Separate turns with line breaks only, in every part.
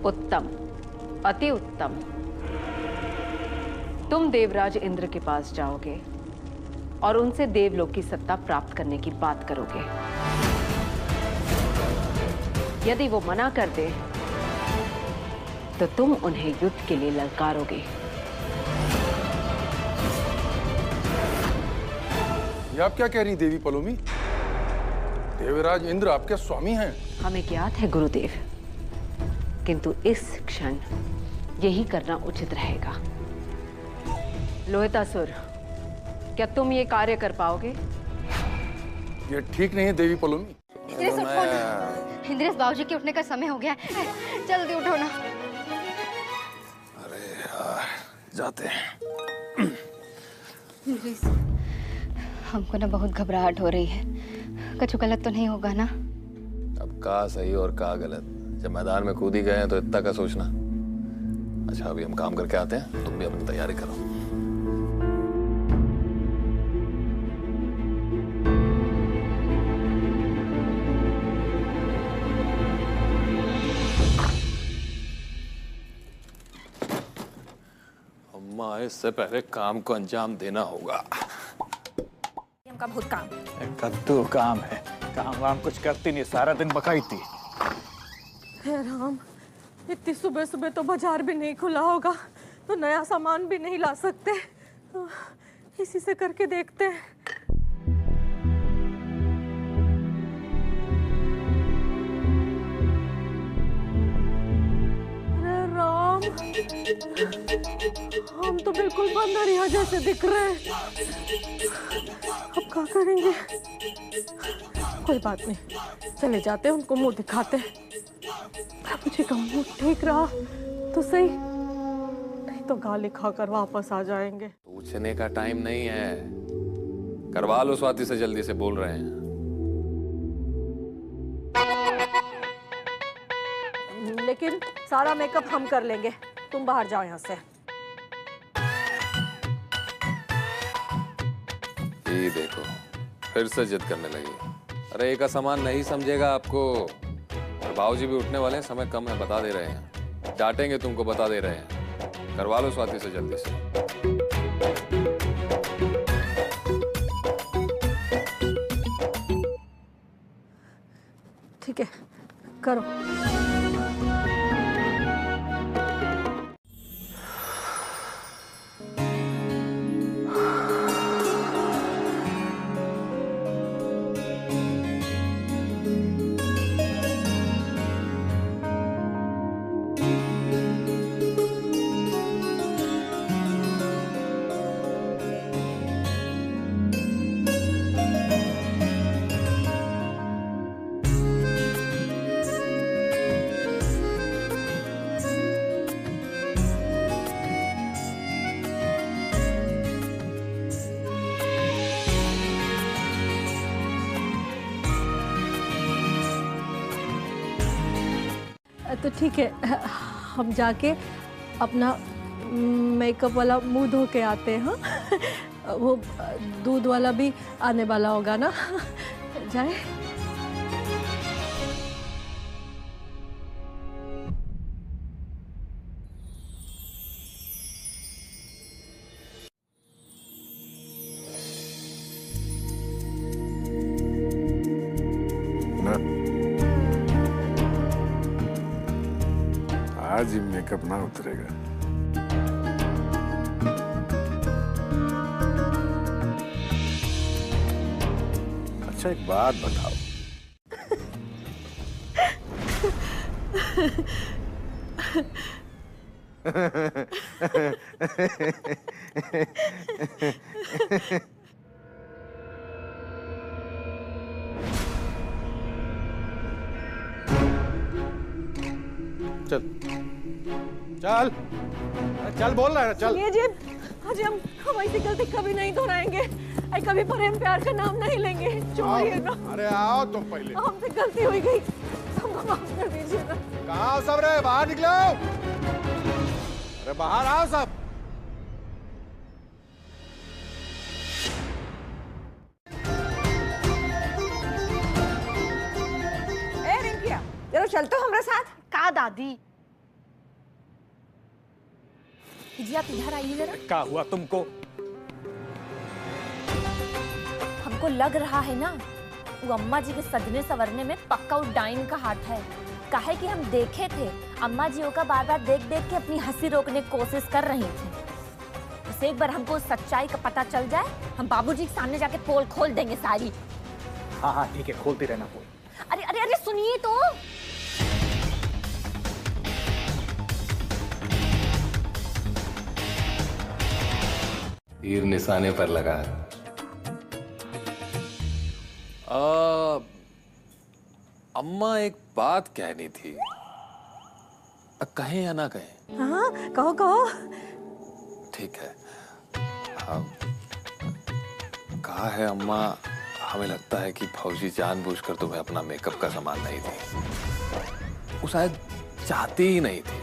उत्तम, अति उत्तम। तुम देवराज इंद्र के पास जाओगे और उनसे देवलोक की सत्ता प्राप्त करने की बात करोगे। यदि वो मना कर दे तो तुम उन्हें युद्ध के लिए ललकारोगे।
ये आप क्या कह रही देवी पलोमी? देवराज इंद्र आपके स्वामी हैं।
हमें ज्ञात है गुरुदेव, किंतु इस क्षण यही करना उचित रहेगा। लोहितासुर, क्या तुम ये कार्य कर पाओगे?
ये ठीक नहीं है देवी पलोमी।
इंद्रेश बाबूजी के उठने का समय हो गया है, जल्दी उठो ना।
अरे यार, जाते हैं।
इंद्रेश, हमको ना बहुत घबराहट हो रही है। कुछ गलत तो नहीं होगा ना?
अब कहा सही और कहा गलत, जब मैदान में कूद ही गए हैं तो इतना का सोचना। अच्छा, अभी हम काम करके आते हैं, तुम भी अपनी तैयारी करो। अम्मा, इससे पहले काम को अंजाम देना होगा।
का बहुत काम
कद्दू काम है, काम वाम कुछ करती नहीं, सारा दिन बकाई थी।
हे राम, इतनी सुबह सुबह तो बाजार भी नहीं खुला होगा, तो नया सामान भी नहीं ला सकते। इसी से करके देखते हैं। अरे राम, हम तो बिल्कुल बंदरिया जैसे दिख रहे हैं। अब क्या करेंगे? कोई बात नहीं, चले जाते हैं, उनको मुंह दिखाते हैं। मुझे का मुंह ठीक रहा तो सही, नहीं तो गाली खाकर वापस आ जाएंगे।
पूछने का टाइम नहीं है, करवा लो स्वाति से, जल्दी से बोल रहे हैं।
लेकिन सारा मेकअप हम कर लेंगे, तुम बाहर जाओ यहाँ से।
ये देखो, फिर से जिद करने लगी। अरे एक सामान नहीं समझेगा आपको। और बाबूजी भी उठने वाले हैं, समय कम है, बता दे रहे हैं। डांटेंगे तुमको, बता दे रहे हैं। करवा लो स्वाति से जल्दी से।
ठीक है, करो। तो ठीक है, हम जाके अपना मेकअप वाला मुंह धो के आते हैं। हाँ, वो दूध वाला भी आने वाला होगा ना। जाए।
आज ही मेकअप ना उतरेगा। अच्छा, एक बात बताओ। चल चल चल, बोल रहा है चल।
ये जी, आज हम ऐसी गलती कभी नहीं दोहराएंगे। कभी प्रेम प्यार का नाम नहीं लेंगे। चोरी है ना।
अरे आओ तुम पहले।
हमसे गलती हो गई, हमको माफ कर दीजिए ना।
कहाँ सब रे? बाहर निकलो। अरे बाहर आओ सब।
ए रिंकिया, जरा चल तो हमारे साथ।
का दादी?
जी आप इधर आइए जरा।
क्या हुआ तुमको?
हमको लग रहा है ना वो अम्मा जी के सजने संवरने में पक्का उस डाइन का हाथ है। काहे कि हम देखे थे अम्मा जी का बार बार देख देख के अपनी हंसी रोकने की कोशिश कर रही थी। बस एक बार हमको सच्चाई का पता चल जाए, हम बाबूजी के सामने जाके पोल खोल देंगे सारी।
हाँ हाँ ठीक है, खोलती रहना पोल।
अरे अरे अरे सुनिए तो।
तीर निशाने पर लगा है। अम्मा एक बात कहनी थी, कहें या ना कहें?
हाँ कहो कहो।
ठीक है। कहा है अम्मा, हमें लगता है कि फौजी जानबूझकर तुम्हें अपना मेकअप का सामान नहीं दी। वो शायद चाहती ही नहीं थी,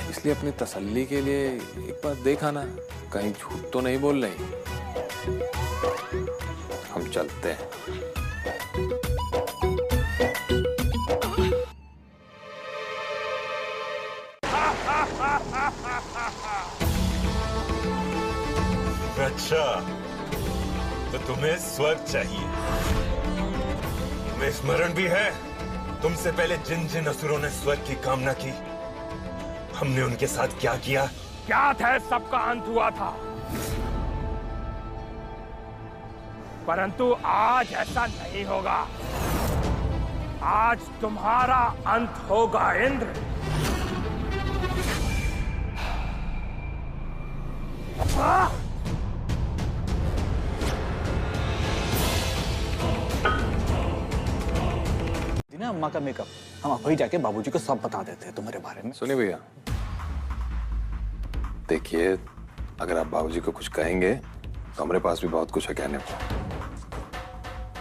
इसलिए अपनी तसल्ली के लिए एक बार देखा ना, कहीं झूठ तो नहीं बोल रही। हम चलते हैं।
अच्छा, तो तुम्हें स्वर्ग चाहिए। तुम्हें स्मरण भी है तुमसे पहले जिन जिन असुरों ने स्वर्ग की कामना की, हमने उनके साथ क्या किया?
क्या था, सबका अंत हुआ था। परंतु आज ऐसा नहीं होगा। आज तुम्हारा अंत होगा इंद्र।
ना अम्मा का मेकअप, हम अभी जाके बाबूजी को सब बता देते हैं तुम्हारे बारे में।
सुनिए भैया, देखिए अगर आप बाबूजी को कुछ कहेंगे तो हमारे पास भी बहुत कुछ है कहने को।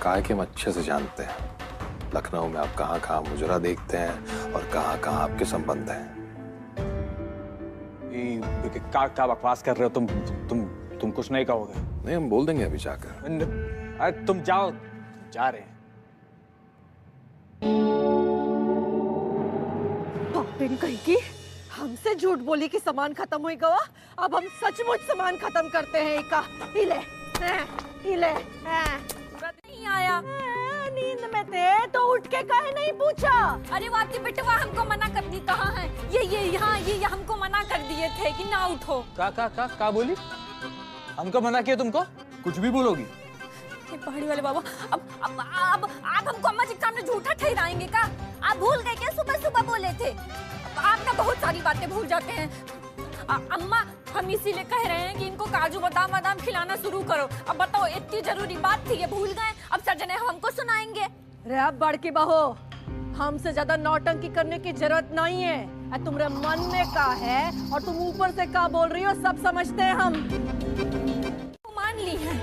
काहे कि हम अच्छे से जानते हैं लखनऊ में आप कहाँ कहाँ मुजरा देखते हैं और कहाँ कहाँ आपके संबंध हैं।
क्या बकवास कर रहे हो तुम कुछ नहीं कहोगे?
नहीं, हम बोल देंगे अभी जाकर।
अरे तुम जाओ, जा रहे हैं।
पापिन कहीं की, हमसे झूठ बोली कि सामान खत्म हुई गवा। अब हम सचमुच सामान खत्म करते हैं। का हिले हिले
नहीं आया।
नींद में थे तो उठ के कहे नहीं पूछा?
अरे वो आपकी बेटवा हमको मना कर दी। कहाँ है ये यहाँ ये हमको मना कर दिए थे कि ना उठो।
का बोली? हमको मना किया? तुमको कुछ भी बोलोगी?
पहाड़ी वाले बाबा, अब आप हमको अम्मा जी के सामने झूठा ठहराएंगे का? आप भूल गए क्या सुबह सुबह बोले थे? आप ना बहुत सारी बातें भूल जाते हैं। अम्मा हम इसीलिए कह रहे हैं कि इनको काजू बादाम बादाम खिलाना शुरू करो। अब बताओ, इतनी जरूरी बात थी, ये भूल गए। अब सर्जने हमको सुनाएंगे।
रे अब बड़की बहू, हमसे ज्यादा नौटंकी करने की जरूरत नहीं है। तुम्हारे मन में का है और तुम ऊपर से का बोल रही हो, सब समझते हैं हम।
मान ली है,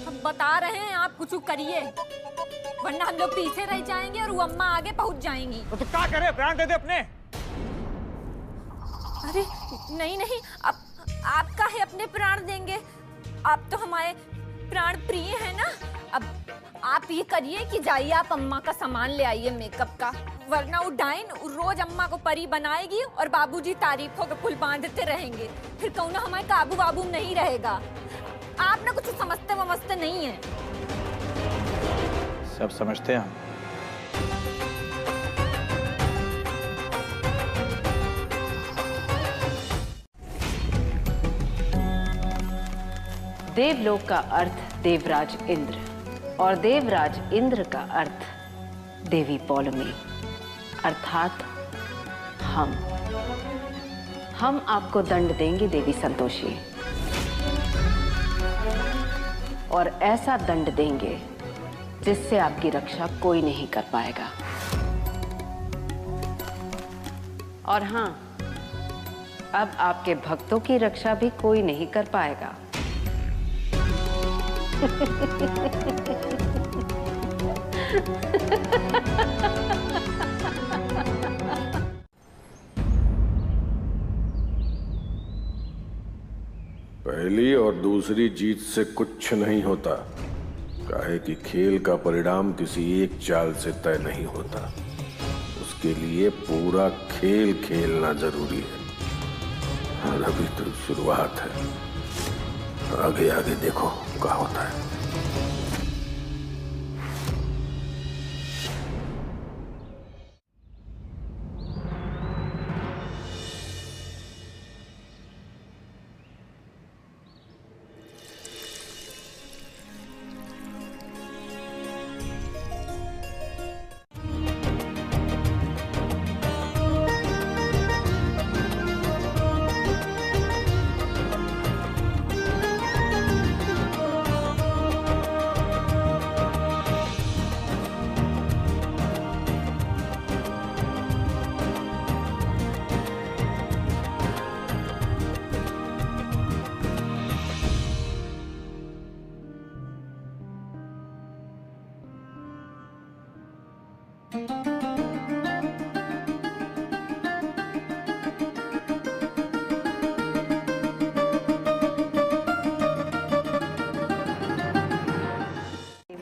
हम बता रहे हैं, आप कुछ करिए वरना हम लोग पीछे रह जाएंगे और वो अम्मा आगे पहुंच जाएंगी।
तो क्या करे? प्राण दे दे अपने।
अरे नहीं, आप काहे अपने प्राण देंगे? आप तो हमारे प्राण प्रिय है ना। अब आप ये करिए कि जाइए आप अम्मा का सामान ले आइए मेकअप का, वरना वो डाइन रोज अम्मा को परी बनाएगी और बाबूजी तारीफों के पुल बांधते रहेंगे। फिर कहूँ ना हमारे काबू वाबू नहीं रहेगा। आप ना कुछ समझते नहीं है।
सब समझते हैं हम।
देवलोक का अर्थ देवराज इंद्र और देवराज इंद्र का अर्थ देवी पौलमी, अर्थात हम आपको दंड देंगे देवी संतोषी, और ऐसा दंड देंगे जिससे आपकी रक्षा कोई नहीं कर पाएगा। और हाँ, अब आपके भक्तों की रक्षा भी कोई नहीं कर पाएगा।
पहली और दूसरी जीत से कुछ नहीं होता, काहे कि खेल का परिणाम किसी एक चाल से तय नहीं होता। उसके लिए पूरा खेल खेलना जरूरी है। और अभी तो शुरुआत है, आगे आगे देखो क्या होता है।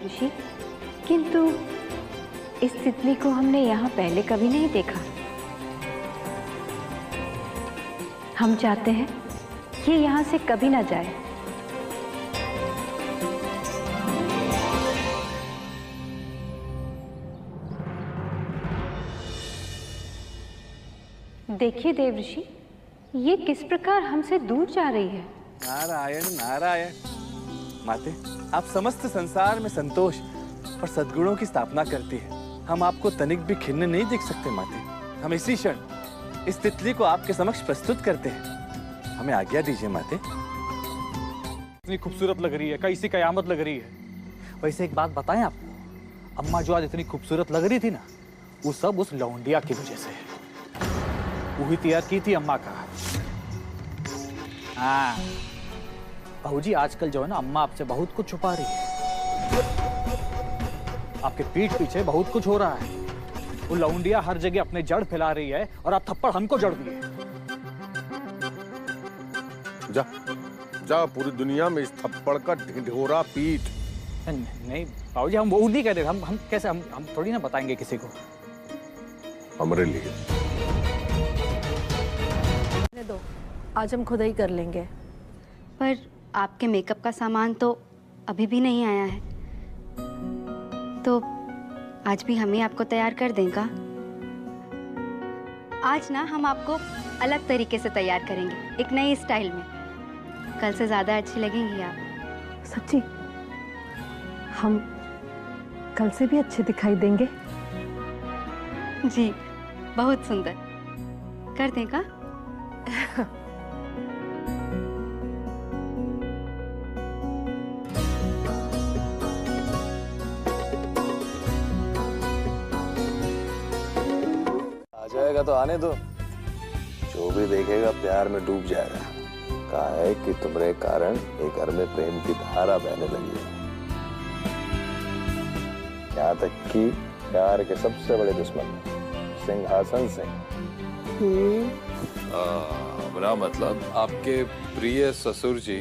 ऋषि, किंतु इस तितली को हमने यहाँ पहले कभी नहीं देखा। हम चाहते हैं कि ये यहाँ से कभी ना जाए। देखिए देव ऋषि, ये किस प्रकार हमसे दूर जा रही है।
नारायण नारायण। माते, आप समस्त संसार में संतोष और सद्गुणों की स्थापना करती है। हम आपको तनिक भी खिन्न नहीं देख सकते माते। हम इसी क्षण इस तितली को आपके समक्ष प्रस्तुत करते हैं। हमें आज्ञा दीजिए माते।
इतनी खूबसूरत लग रही है, कैसी कयामत लग रही है।
वैसे एक बात बताएं आपको, अम्मा जो आज इतनी खूबसूरत लग रही थी ना, वो सब उस लौंडिया की वजह से है। वो ही तैयार की थी अम्मा का। हाँ बहूजी, आजकल जो है ना, अम्मा आपसे बहुत कुछ छुपा रही है। आपके पीठ पीछे बहुत कुछ हो रहा है। वो लौंडिया हर जगह अपने जड़ फैला रही है और आप थप्पड़ हमको जड़ दिए।
जा जा, पूरी दुनिया में इस थप्पड़ का ढिढोरा पीट।
नहीं बाबूजी, हम वो नहीं कह रहे। हम कैसे, हम थोड़ी ना बताएंगे किसी को।
हमारे लिए
दो, आज हम खुद ही कर लेंगे।
पर आपके मेकअप का सामान तो अभी भी नहीं आया है, तो आज भी हम ही आपको तैयार कर देंगे। आज ना हम आपको अलग तरीके से तैयार करेंगे, एक नई स्टाइल में। कल से ज़्यादा अच्छी लगेंगी आप।
सच्ची? हम कल से भी अच्छे दिखाई देंगे?
जी, बहुत सुंदर। कर देगा?
आ जाएगा तो आने दो, जो भी देखेगा प्यार में डूब जाएगा। कहा है कि तुम्हारे कारण एक घर में प्रेम की धारा बहने लगी है। यहाँ तक कि प्यार के सबसे बड़े दुश्मन सिंहासन सिंह। मेरा मतलब आपके प्रिय ससुर जी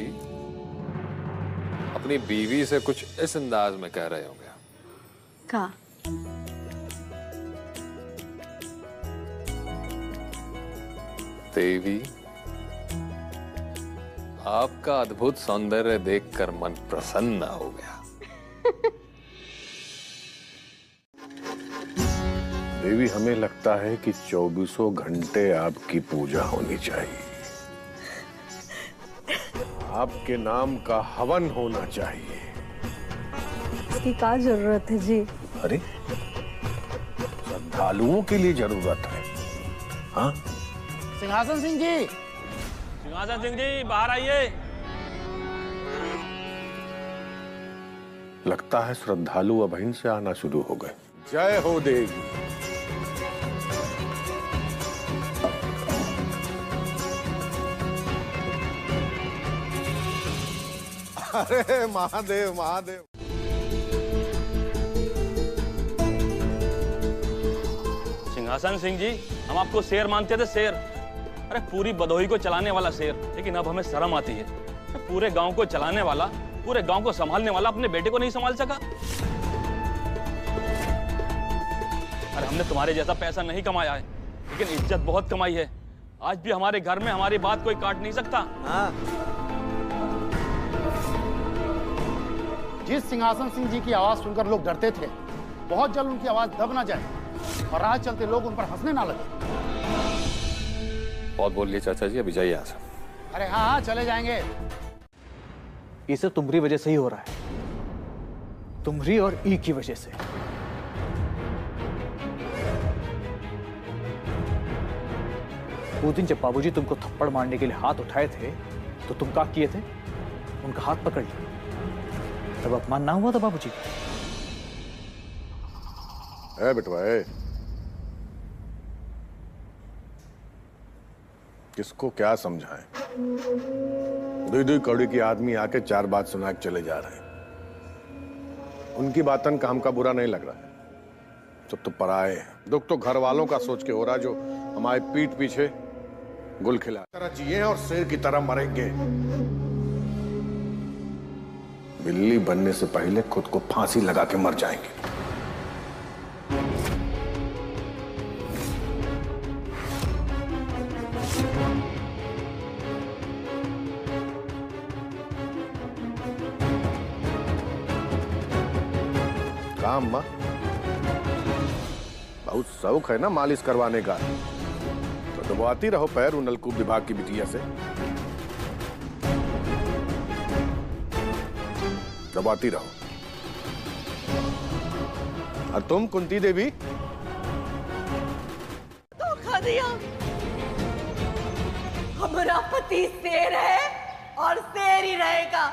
अपनी बीवी से कुछ इस अंदाज में कह रहे होंगे।
का?
देवी, आपका अद्भुत सौंदर्य देखकर मन प्रसन्न हो गया।
देवी, हमें लगता है कि 24 घंटे आपकी पूजा होनी चाहिए। आपके नाम का हवन होना चाहिए।
इसकी क्या जरूरत है जी?
अरे, श्रद्धालुओं के लिए जरूरत है। हाँ,
सिंहासन सिंह जी,
सिंहासन सिंह जी बाहर आइए।
लगता है श्रद्धालु अब यहीं से आना शुरू हो गए। जय हो देवी। अरे महादेव महादेव।
सिंहासन सिंह जी, हम आपको शेर मानते थे, शेर। अरे पूरी बदोही को चलाने वाला शेर, लेकिन अब हमें शर्म आती है। पूरे गांव को चलाने वाला, पूरे गांव को संभालने वाला अपने बेटे को नहीं संभाल सका। अरे हमने तुम्हारे जैसा पैसा नहीं कमाया है, लेकिन इज्जत बहुत कमाई है। आज भी हमारे घर में हमारी बात कोई काट नहीं सकता।
हाँ।
जिस सिंहासन सिंह जी की आवाज सुनकर लोग डरते थे, बहुत जल्द उनकी आवाज दब ना जाए और राह चलते लोग उन पर हंसने ना लगे।
बहुत बोल लिए चाचा जी, अभी जाइए यहाँ से।
अरे हाँ हाँ, चले जाएंगे।
ये सब तुम्हारी वजह से ही हो रहा है, तुम्हारी और ई की वजह से। वो दिन जब बाबूजी तुमको थप्पड़ मारने के लिए हाथ उठाए थे तो तुम क्या किए थे? उनका हाथ पकड़ लिया। तब अपमान ना हुआ था बाबूजी का?
ए बेटवा, ए किसको क्या समझाएं? दुई कौड़ी की आदमी आके 4 बात सुना के चले जा रहे हैं। उनकी बातन का हमका बुरा नहीं लग रहा है, सब तो पराए हैं। दुख तो घर वालों का सोच के हो रहा, जो हमारे पीठ पीछे गुल खिला तरह जिए और शेर की तरह मरेंगे। बिल्ली बनने से पहले खुद को फांसी लगा के मर जाएंगे। काम मां, बहुत शौक है ना मालिश करवाने का, तो दबाती रहो पैर उन नलकूप विभाग की बिटिया से। दबाती रहो। और तुम कुंती देवी,
धोखा दिया। हमारा पति शेर है और शेर ही रहेगा।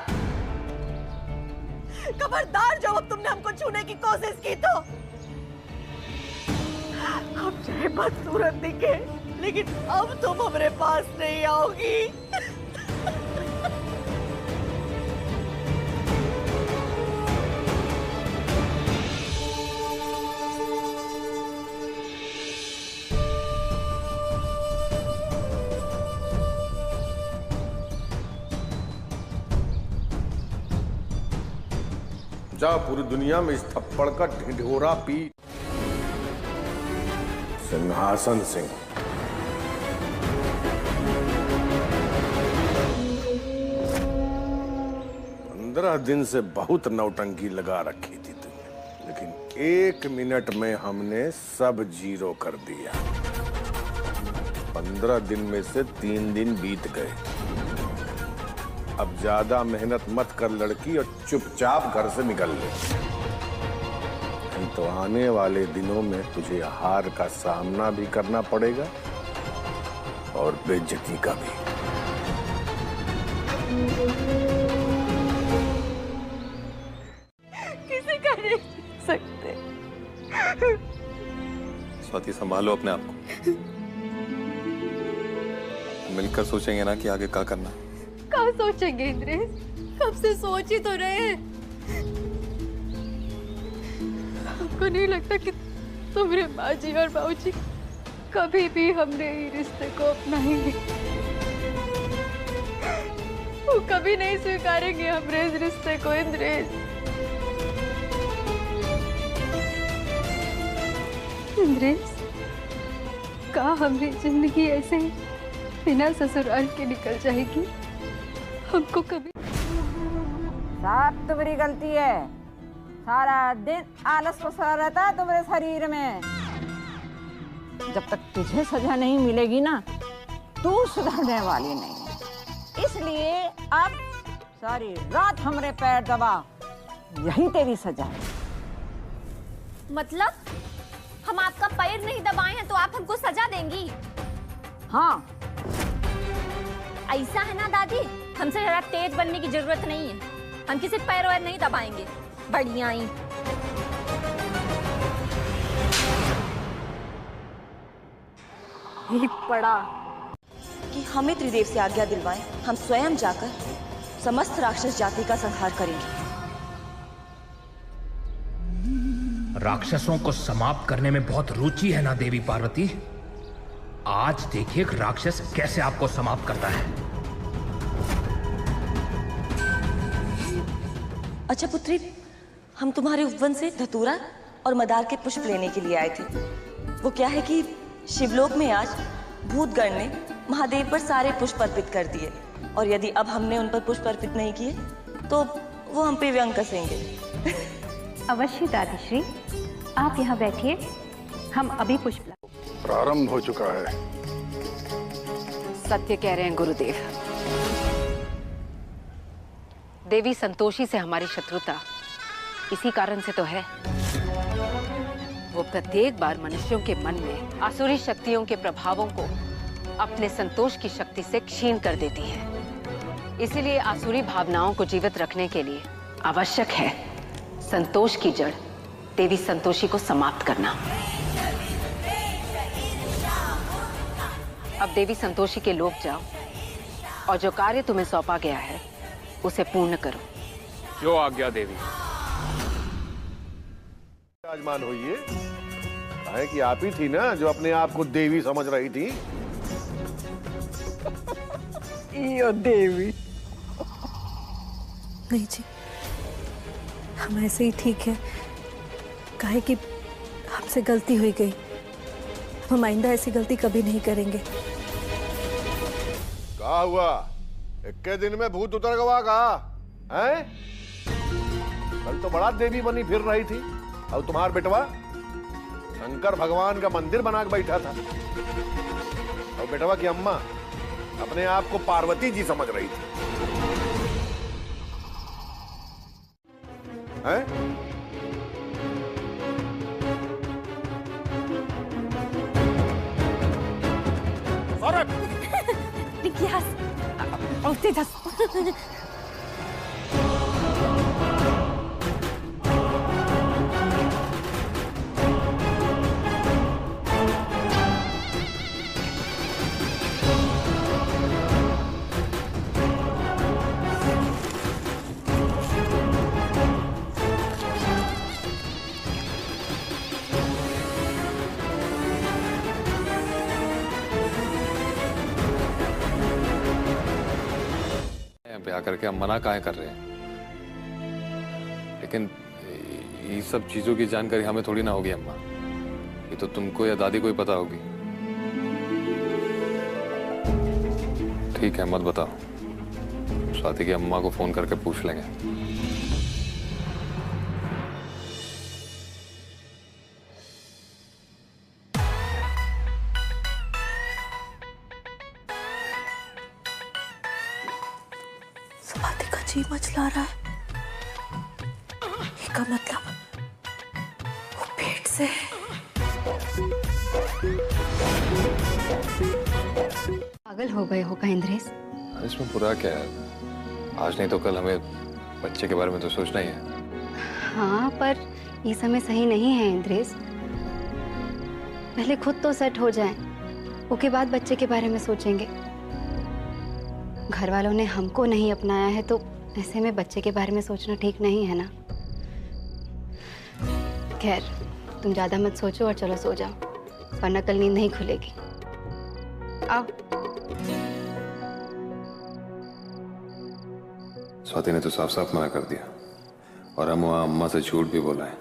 खबरदार, जब अब तुमने हमको छूने की कोशिश की तो अब चाहे बदसूरत दिखे, लेकिन अब तुम हमारे पास नहीं आओगी।
जा पूरी दुनिया में इस थप्पड़ का ढिढोरा पीट। सिंहासन सिंह, पंद्रह दिन से बहुत नौटंकी लगा रखी थी तुमने, लेकिन 1 मिनट में हमने सब जीरो कर दिया। 15 दिन में से 3 दिन बीत गए। अब ज्यादा मेहनत मत कर लड़की, और चुपचाप घर से निकल ले। नहीं तो आने वाले दिनों में तुझे हार का सामना भी करना पड़ेगा और बेइज्जती का भी।
किसी का नहीं सकते।
स्वाति, संभालो अपने आप को। मिलकर सोचेंगे ना कि आगे क्या करना है।
कब सोचेंगे इंद्रेश? कब से सोच ही तो रहे हैं। आपको नहीं लगता कि तुम्हारे माँ जी और बाबूजी कभी भी हमने ही रिश्ते को अपनाएंगे? वो कभी नहीं स्वीकारेंगे हमारे इस रिश्ते को इंद्रेश। इंद्रेश, का हमारी जिंदगी ऐसे ही बिना ससुराल के निकल जाएगी? हमको कभी
सब तुम्हारी गलती है। सारा दिन आलस पसरा रहता है तुम्हारे शरीर में। जब तक तुझे सजा नहीं मिलेगी ना, तू सुधरने वाली नहीं है। इसलिए अब सारी रात हमरे पैर दबा, यही तेरी सजा है।
मतलब हम आपका पैर नहीं दबाए हैं तो आप हमको सजा देंगी?
हाँ,
ऐसा है ना दादी, हमसे जरा तेज बनने की जरूरत नहीं है। हम किसी पैर वैर नहीं दबाएंगे। बढ़िया ही।
पड़ा कि हमें त्रिदेव से आज्ञा दिलवाएं, हम स्वयं जाकर समस्त राक्षस जाति का संहार करेंगे।
राक्षसों को समाप्त करने में बहुत रुचि है ना देवी पार्वती? आज देखिए राक्षस कैसे आपको समाप्त करता है।
अच्छा पुत्री, हम तुम्हारे उपवन से धतूरा और मदार के पुष्प लेने के लिए आए थे। वो क्या है कि शिवलोक में आज भूतगण ने महादेव पर सारे पुष्प अर्पित कर दिए, और यदि अब हमने उन पर पुष्प अर्पित नहीं किए तो वो हम पे व्यंग कसेंगे।
अवश्य दादीश्री, आप यहाँ बैठिए, हम अभी पुष्प
प्रारंभ हो चुका है।
सत्य कह रहे हैं गुरुदेव। देवी संतोषी से हमारी शत्रुता इसी कारण से तो है। वो प्रत्येक बार मनुष्यों के मन में आसुरी शक्तियों के प्रभावों को अपने संतोष की शक्ति से क्षीण कर देती है। इसीलिए आसुरी भावनाओं को जीवित रखने के लिए आवश्यक है संतोष की जड़ देवी संतोषी को समाप्त करना। अब देवी संतोषी के लोक जाओ और जो कार्य तुम्हें सौंपा गया है उसे पूर्ण करो।
जो आज्ञा देवी।
विराजमान होइए। है कि आप ही थी ना जो अपने आप को देवी समझ रही थी।
यो देवी। नहीं जी, हम ऐसे ही ठीक है। काहे कि हमसे गलती हुई गई, हम आइंदा ऐसी गलती कभी नहीं करेंगे।
क्या हुआ? इक्के दिन में भूत उतर गवा कहा? हैं? कल तो बड़ा देवी बनी फिर रही थी, अब तुम्हार बेटवा शंकर भगवान का मंदिर बना के बैठा था। और बेटवा की अम्मा अपने आप को पार्वती जी समझ रही थी। हैं?
ब्याह करके हम मना काहे कर रहे हैं, लेकिन ये सब चीजों की जानकारी हमें थोड़ी ना होगी अम्मा। ये तो तुमको या दादी को ही पता होगी। ठीक है, मत बताओ। स्वाति की अम्मा को फोन करके पूछ लेंगे।
स्वाति का जी मचला रहा है। इसका मतलब वो पेट से है।
पागल हो गए हो का इंद्रेश?
इसमें बुरा क्या है? आज नहीं तो कल हमें बच्चे के बारे में तो सोचना ही है।
हाँ, पर ये समय सही नहीं है इंद्रेश। पहले खुद तो सेट हो जाएं, उसके बाद बच्चे के बारे में सोचेंगे। घर वालों ने हमको नहीं अपनाया है तो ऐसे में बच्चे के बारे में सोचना ठीक नहीं है ना। खैर, तुम ज्यादा मत सोचो और चलो सो जाओ, वरना कल नींद नहीं खुलेगी। आओ।
स्वाति ने तो साफ साफ मना कर दिया, और हम वहां अम्मा से झूठ भी बोला है।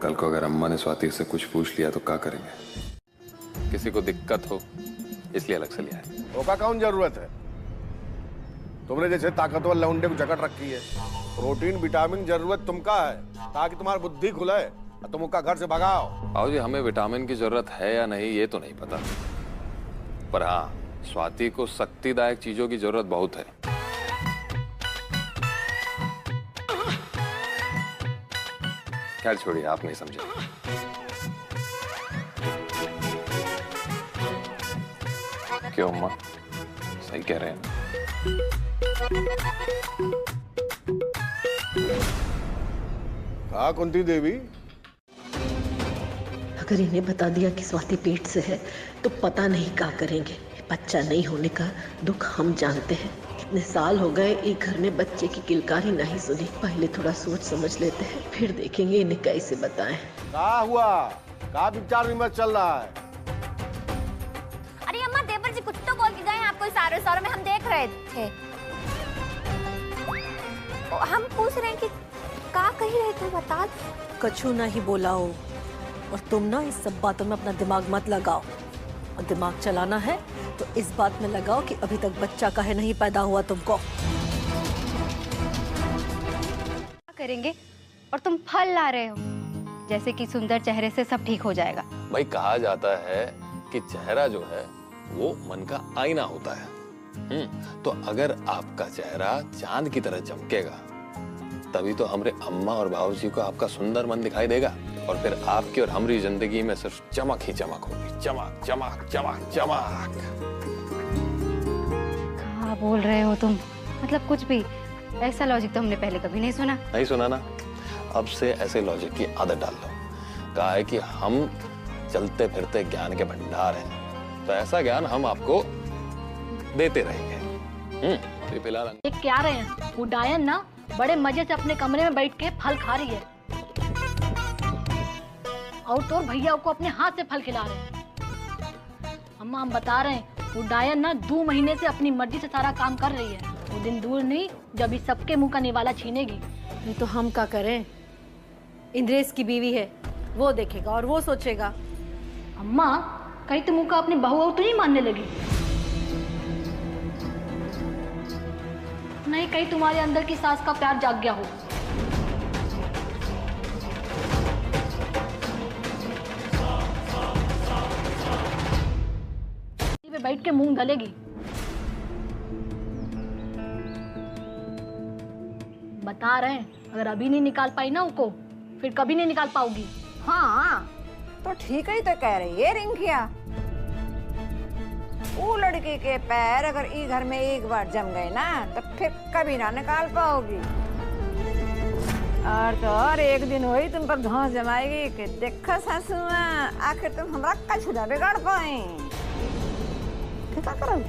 कल को अगर अम्मा ने स्वाति से कुछ पूछ लिया तो क्या करेंगे? किसी को दिक्कत हो इसलिए अलग से लिया है।
धोखा कौन जरूरत है? तुमने जैसे ताकतवर लौंडे को जकड़ रखी है। प्रोटीन विटामिन जरूरत तुमका है ताकि तुम्हारी बुद्धि खुले और तुम उसका घर से भगाओ।
आओ जी, हमें विटामिन की जरूरत है या नहीं ये तो नहीं पता, पर हाँ, स्वाति को शक्तिदायक चीजों की जरूरत बहुत है। खैर छोड़िए, आप नहीं समझे। क्यों अम्मा, सही कह रहे हैं।
कहा कुंती देवी?
अगर इन्हें बता दिया कि स्वाति पेट से है तो पता नहीं क्या करेंगे। बच्चा नहीं होने का दुख हम जानते हैं। कितने साल हो गए एक घर में बच्चे की किलकारी नहीं सुनी। पहले थोड़ा सोच समझ लेते हैं, फिर देखेंगे इन्हें कैसे बताएं।
क्या हुआ? क्या विचार विमर्श चल रहा है?
अरे अम्मा, देवर जी कुछ तो बोल के गए आपको इशारे इशारे में, हम देख रहे थे। हम पूछ रहे हैं कि क्या कही रहे थे, बता।
कछु नहीं बोला हो, और तुम ना इस सब बातों में अपना दिमाग मत लगाओ। और दिमाग चलाना है तो इस बात में लगाओ कि अभी तक बच्चा काहे नहीं पैदा हुआ तुमको।
क्या करेंगे? और तुम फल ला रहे हो, जैसे कि सुंदर चेहरे से सब ठीक हो जाएगा।
भाई कहा जाता है कि चेहरा जो है वो मन का आईना होता है। तो अगर आपका चेहरा चांद की तरह चमकेगा तभी तो हमरे अम्मा और बाबूजी को आपका सुंदर मन दिखाई देगा, और फिर आपकी और हमारी जिंदगी में सिर्फ चमक ही चमक होगी। चमक चमक चमक चमक।
क्या बोल रहे हो तुम? मतलब कुछ भी। ऐसा लॉजिक तो हमने पहले कभी नहीं सुना।
नहीं सुना ना? अब से ऐसे लॉजिक की आदत डाल लो। कहा है कि हम चलते फिरते ज्ञान के भंडार हैं, तो ऐसा ज्ञान हम आपको देते रहेंगे। अभी फिलहाल
ये क्या रहे हैं? वो डायन ना बड़े मजे से अपने कमरे में बैठ के फल खा रही है और तो भैया को अपने हाथ से फल खिला रहे हैं। अम्मा हम बता रहे हैं वो डायन ना 2 महीने से अपनी मर्जी से सारा काम कर रही है। वो दिन दूर नहीं जब इस सबके मुंह का निवाला छीनेगी।
नहीं तो हम क्या करें? इंद्रेश की बीवी है, वो देखेगा और वो सोचेगा।
अम्मा कहीं तुम मुंह का अपनी बहू तो नहीं मानने लगी? नहीं कहीं तुम्हारे अंदर की सास का प्यार जाग गया हो। पे बैठ के मूंग धलेगी। बता रहे हैं अगर अभी नहीं निकाल पाई ना उसको फिर कभी नहीं निकाल पाओगी।
हाँ तो ठीक ही तो कह रही है रिंकिया। वो लड़की के पैर अगर ई घर में एक बार जम गए ना तो फिर कभी ना निकाल पाओगी। और तो और एक दिन वही तुम पर धौंस जमाएगी कि देखो सासुआ आखिर तुम हमारा कछ ना बिगाड़ पाए। क्या करोगे?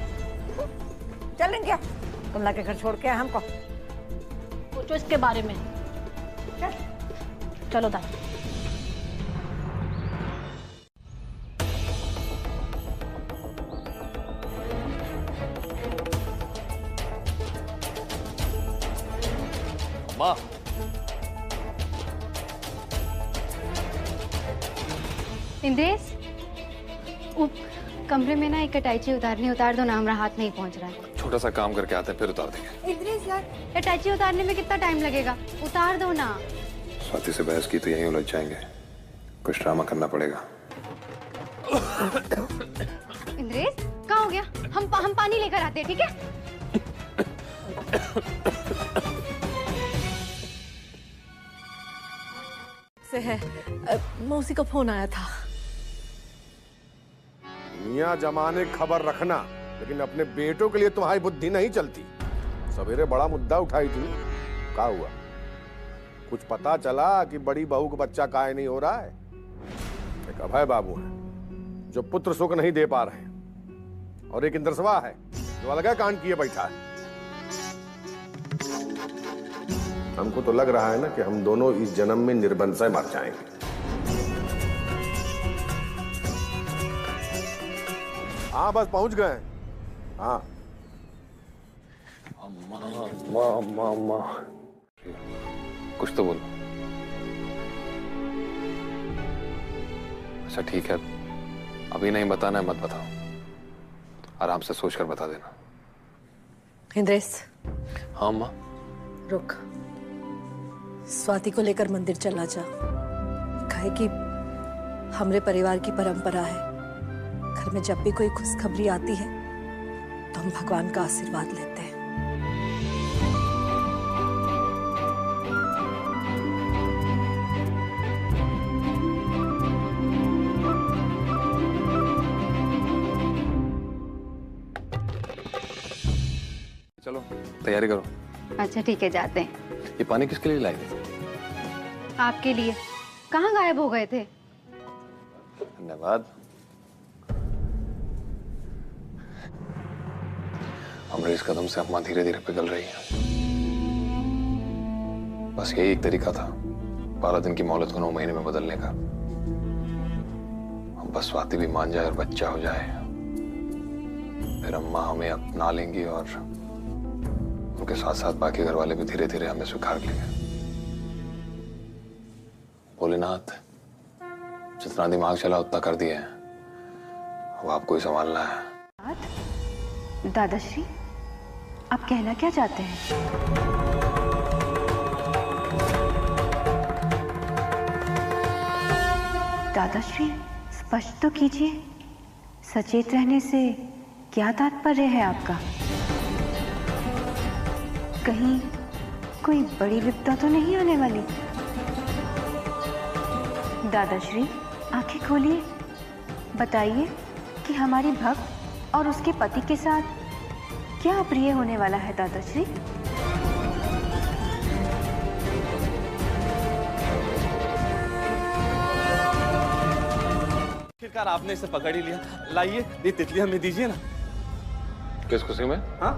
चल रिंकिया तुम लाके घर छोड़ के हमको।
सोचो इसके बारे में। चलो दादा।
माँ
इंद्रेश कमरे में ना एक अटैची उतार दो ना, हमारा हाथ नहीं पहुंच रहा है।
छोटा सा काम करके आते हैं फिर उतार देंगे।
इंद्रेश यार अटैची उतारने में कितना टाइम लगेगा? उतार दो ना।
स्वाति से बहस की तो यहीं उलझ जाएंगे, कुछ ड्रामा करना पड़ेगा।
इंद्रेश कहाँ हो गया? हम पानी लेकर आते हैं, ठीक है?
से है मौसी का फोन आया था।
मियाँ जमाने खबर रखना, लेकिन अपने बेटों के लिए तुम्हारी बुद्धि नहीं चलती। सवेरे बड़ा मुद्दा उठाई थी, क्या हुआ? कुछ पता चला कि बड़ी बहू को बच्चा काहे नहीं हो रहा है? एक अभय बाबू है जो पुत्र सुख नहीं दे पा रहे हैं, और एक इंद्रसवा है जो अलग कांड किए बैठा है। हमको तो लग रहा है ना कि हम दोनों इस जन्म में निर्बंध मर जाएंगे। हाँ बस पहुंच गए। हाँ
अम्मा अम्मा अम्मा अम्मा कुछ तो बोलो। अच्छा ठीक है, अभी नहीं बताना है मत बताओ, आराम से सोचकर बता देना।
इंद्रेश।
हाँ अम्मा।
रुक, स्वाति को लेकर मंदिर चला जा। कहे कि हमरे परिवार की परंपरा है, घर में जब भी कोई खुशखबरी आती है तो हम भगवान का आशीर्वाद लेते हैं।
चलो तैयारी करो।
अच्छा ठीक है, जाते हैं।
ये पानी किसके लिए लाई थी?
आपके लिए। कहाँ गायब हो गए थे?
धन्यवाद। हमरे इस कदम से अम्मा धीरे धीरे पिघल रही है। बस यही एक तरीका था 12 दिन की मोहलत को 9 महीने में बदलने का। अब बस स्वाति भी मान जाए और बच्चा हो जाए, फिर अम्मा हमें अपना लेंगी और उनके साथ साथ बाकी घर वाले भी धीरे धीरे हमें स्वीकार लेंगे। भोलेनाथ जितना दिमाग चला उतना कर दिए, अब आपको ही संभालना है।
दादाश्री, आप कहना क्या चाहते हैं? दादाश्री, स्पष्ट तो कीजिए। सचेत रहने से क्या तात्पर्य है आपका? कहीं कोई बड़ी विपदा तो नहीं आने वाली? दादाश्री, आंखें खोलिए, बताइए कि हमारी भक्त और उसके पति के साथ क्या अप्रिय होने वाला है दादाश्री?
आखिरकार आपने इसे पकड़ ही लिया। लाइए, ये तितली हमें दीजिए ना।
किस खुशी में?
हाँ,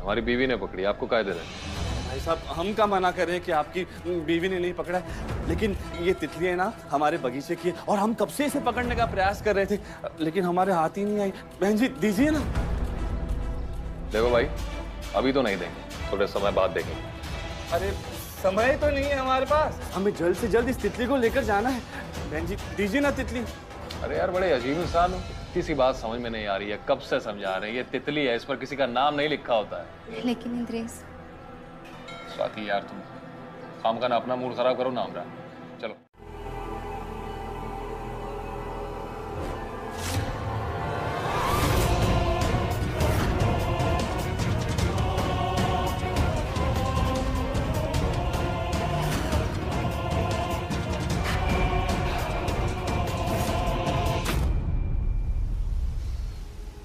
हमारी बीवी ने पकड़ी, आपको क्या दे रहे हैं?
भाई साहब, हम क्या मना कर रहे हैं कि आपकी बीवी ने नहीं पकड़ा है, लेकिन ये तितली है ना हमारे बगीचे की है और हम कब से इसे पकड़ने का प्रयास कर रहे थे, लेकिन हमारे हाथ ही नहीं आई। बहन जी, दीजिए ना।
देखो भाई, अभी तो नहीं देंगे, थोड़े समय बाद देंगे।
अरे समय तो नहीं है हमारे पास, हमें जल्द से जल्द इस तितली को लेकर जाना है। बहन जी, दीजिए ना तितली।
अरे यार, बड़े अजीब इंसान हो, किसी बात समझ में नहीं आ रही है, कब से समझा रहे हैं। ये तितली है, इस पर किसी का नाम नहीं लिखा होता है।
लेकिन इंद्रेश,
स्वाति यार, तुम काम का ना अपना मूड खराब करो ना हमरा। चलो।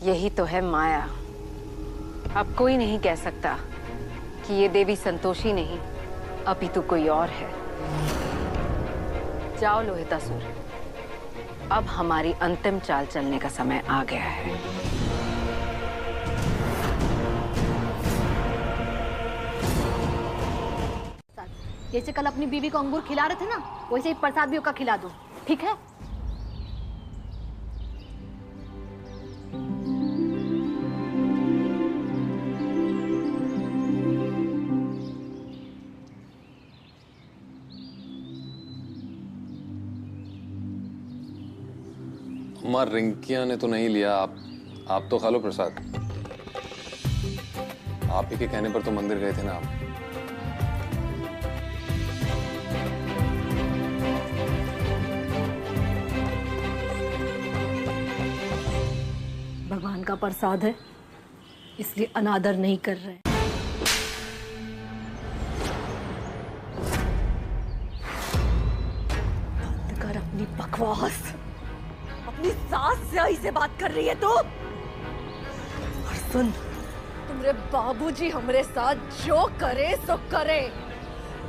यही तो है माया। अब कोई नहीं कह सकता कि ये देवी संतोषी नहीं, अपितु कोई और है। जाओ लोहितासुर, अब हमारी अंतिम चाल चलने का समय आ गया है।
जैसे कल अपनी बीवी को अंगूर खिला रहे थे ना, वैसे ही प्रसाद भी उसका खिला दो, ठीक है?
अम्मा, रिंकिया ने तो नहीं लिया, आप तो खा लो प्रसाद। आप ही के कहने पर तो मंदिर गए थे ना आप।
भगवान का प्रसाद है, इसलिए अनादर नहीं कर रहे। बंद कर अपनी बकवास। अपनी सास से ऐसे बात कर रही है तू? और सुन, तुम्हारे बाबूजी हमारे साथ जो करे सो करे,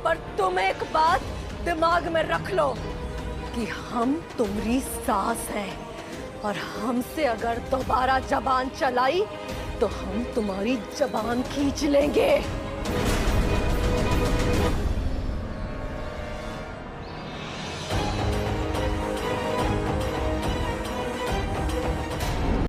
पर तुम एक बात दिमाग में रख लो कि हम तुम्हारी सास हैं, और हमसे अगर दोबारा जबान चलाई तो हम तुम्हारी जबान खींच लेंगे।